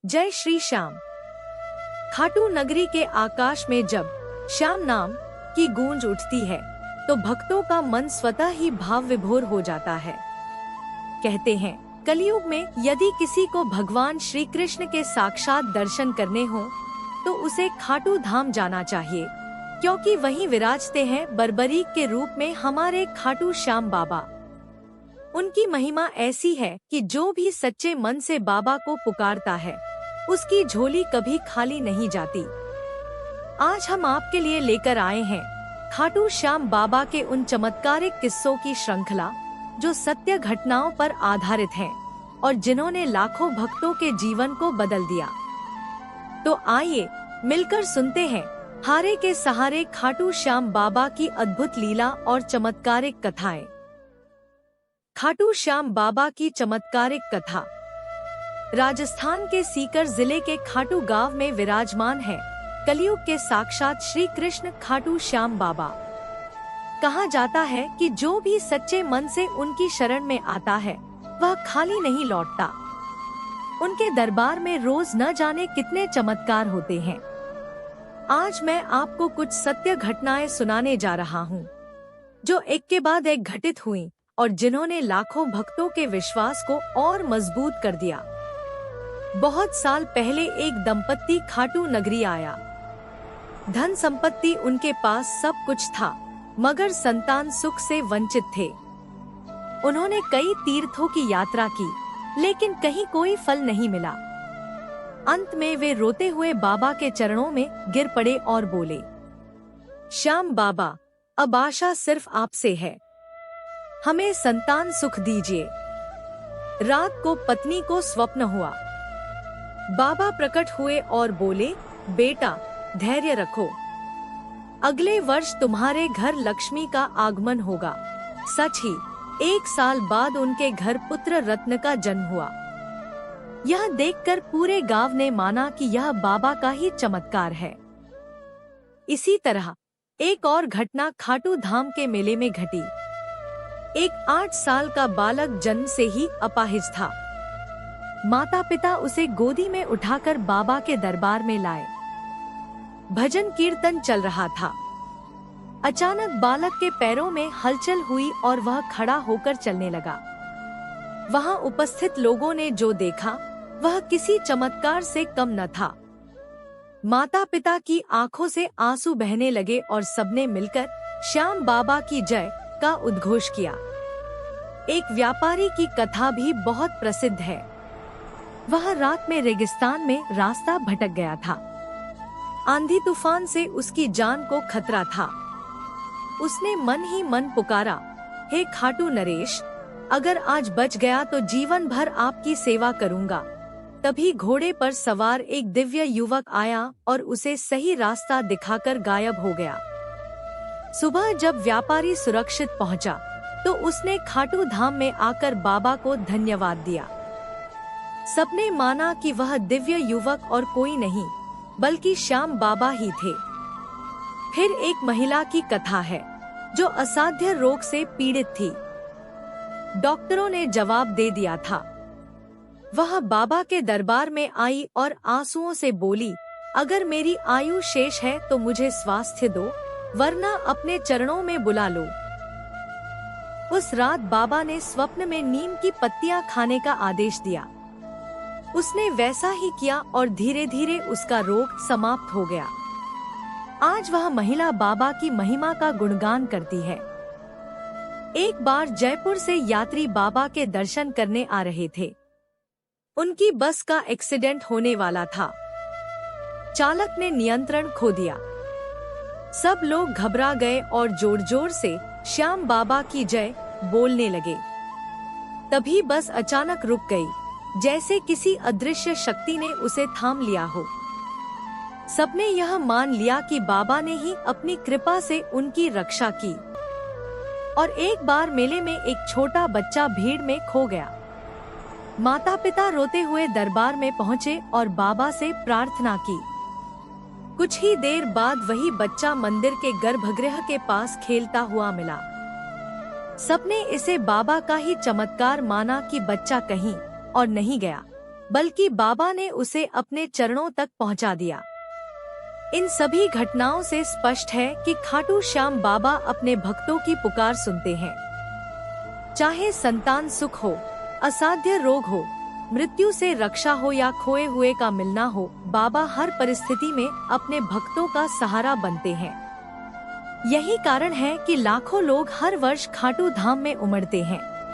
जय श्री श्याम। खाटू नगरी के आकाश में जब श्याम नाम की गूंज उठती है तो भक्तों का मन स्वतः ही भाव विभोर हो जाता है। कहते हैं कलयुग में यदि किसी को भगवान श्री कृष्ण के साक्षात दर्शन करने हो तो उसे खाटू धाम जाना चाहिए, क्योंकि वहीं विराजते हैं बर्बरीक के रूप में हमारे खाटू श्याम बाबा। उनकी महिमा ऐसी है कि जो भी सच्चे मन से बाबा को पुकारता है उसकी झोली कभी खाली नहीं जाती। आज हम आपके लिए लेकर आए हैं खाटू श्याम बाबा के उन चमत्कारिक किस्सों की श्रृंखला जो सत्य घटनाओं पर आधारित हैं और जिन्होंने लाखों भक्तों के जीवन को बदल दिया। तो आइए मिलकर सुनते हैं हारे के सहारे खाटू श्याम बाबा की अद्भुत लीला और चमत्कारिक कथाएं। खाटू श्याम बाबा की चमत्कारिक कथा। राजस्थान के सीकर जिले के खाटू गांव में विराजमान है कलयुग के साक्षात श्री कृष्ण खाटू श्याम बाबा। कहा जाता है कि जो भी सच्चे मन से उनकी शरण में आता है वह खाली नहीं लौटता। उनके दरबार में रोज न जाने कितने चमत्कार होते हैं। आज मैं आपको कुछ सत्य घटनाएं सुनाने जा रहा हूँ जो एक के बाद एक घटित हुई और जिन्होंने लाखों भक्तों के विश्वास को और मजबूत कर दिया। बहुत साल पहले एक दंपत्ति खाटू नगरी आया। धन संपत्ति उनके पास सब कुछ था, मगर संतान सुख से वंचित थे। उन्होंने कई तीर्थों की यात्रा की, लेकिन कहीं कोई फल नहीं मिला। अंत में वे रोते हुए बाबा के चरणों में गिर पड़े और बोले, श्याम बाबा, अब आशा सिर्फ आपसे है, हमें संतान सुख दीजिए। रात को पत्नी को स्वप्न हुआ। बाबा प्रकट हुए और बोले, बेटा धैर्य रखो, अगले वर्ष तुम्हारे घर लक्ष्मी का आगमन होगा। सच ही 1 साल बाद उनके घर पुत्र रत्न का जन्म हुआ। यह देखकर पूरे गांव ने माना कि यह बाबा का ही चमत्कार है। इसी तरह एक और घटना खाटू धाम के मेले में घटी। एक 8 साल का बालक जन्म से ही अपाहिज था। माता पिता उसे गोदी में उठाकर बाबा के दरबार में लाए। भजन कीर्तन चल रहा था। अचानक बालक के पैरों में हलचल हुई और वह खड़ा होकर चलने लगा। वहां उपस्थित लोगों ने जो देखा वह किसी चमत्कार से कम न था। माता पिता की आंखों से आंसू बहने लगे और सबने मिलकर श्याम बाबा की जय का उद्घोष किया। एक व्यापारी की कथा भी बहुत प्रसिद्ध है। वह रात में रेगिस्तान में रास्ता भटक गया था। आंधी तूफान से उसकी जान को खतरा था। उसने मन ही मन पुकारा, हे खाटू नरेश, अगर आज बच गया तो जीवन भर आपकी सेवा करूंगा। तभी घोड़े पर सवार एक दिव्य युवक आया और उसे सही रास्ता दिखाकर गायब हो गया। सुबह जब व्यापारी सुरक्षित पहुंचा तो उसने खाटू धाम में आकर बाबा को धन्यवाद दिया। सबने माना कि वह दिव्य युवक और कोई नहीं बल्कि श्याम बाबा ही थे। फिर एक महिला की कथा है जो असाध्य रोग से पीड़ित थी। डॉक्टरों ने जवाब दे दिया था। वह बाबा के दरबार में आई और आंसुओं से बोली, अगर मेरी आयु शेष है तो मुझे स्वास्थ्य दो, वरना अपने चरणों में बुला लो। उस रात बाबा ने स्वप्न में नीम की पत्तियां खाने का आदेश दिया। उसने वैसा ही किया और धीरे धीरे उसका रोग समाप्त हो गया। आज वह महिला बाबा की महिमा का गुणगान करती है। एक बार जयपुर से यात्री बाबा के दर्शन करने आ रहे थे। उनकी बस का एक्सीडेंट होने वाला था। चालक ने नियंत्रण खो दिया। सब लोग घबरा गए और जोर जोर से श्याम बाबा की जय बोलने लगे। तभी बस अचानक रुक गई, जैसे किसी अदृश्य शक्ति ने उसे थाम लिया हो। सबने यह मान लिया कि बाबा ने ही अपनी कृपा से उनकी रक्षा की। और एक बार मेले में एक छोटा बच्चा भीड़ में खो गया। माता पिता रोते हुए दरबार में पहुँचे और बाबा से प्रार्थना की। कुछ ही देर बाद वही बच्चा मंदिर के गर्भगृह के पास खेलता हुआ मिला। सबने इसे बाबा का ही चमत्कार माना कि बच्चा कहीं और नहीं गया, बल्कि बाबा ने उसे अपने चरणों तक पहुंचा दिया। इन सभी घटनाओं से स्पष्ट है कि खाटू श्याम बाबा अपने भक्तों की पुकार सुनते हैं। चाहे संतान सुख हो, असाध्य रोग हो, मृत्यु से रक्षा हो या खोए हुए का मिलना हो, बाबा हर परिस्थिति में अपने भक्तों का सहारा बनते हैं। यही कारण है कि लाखों लोग हर वर्ष खाटू धाम में उमड़ते हैं।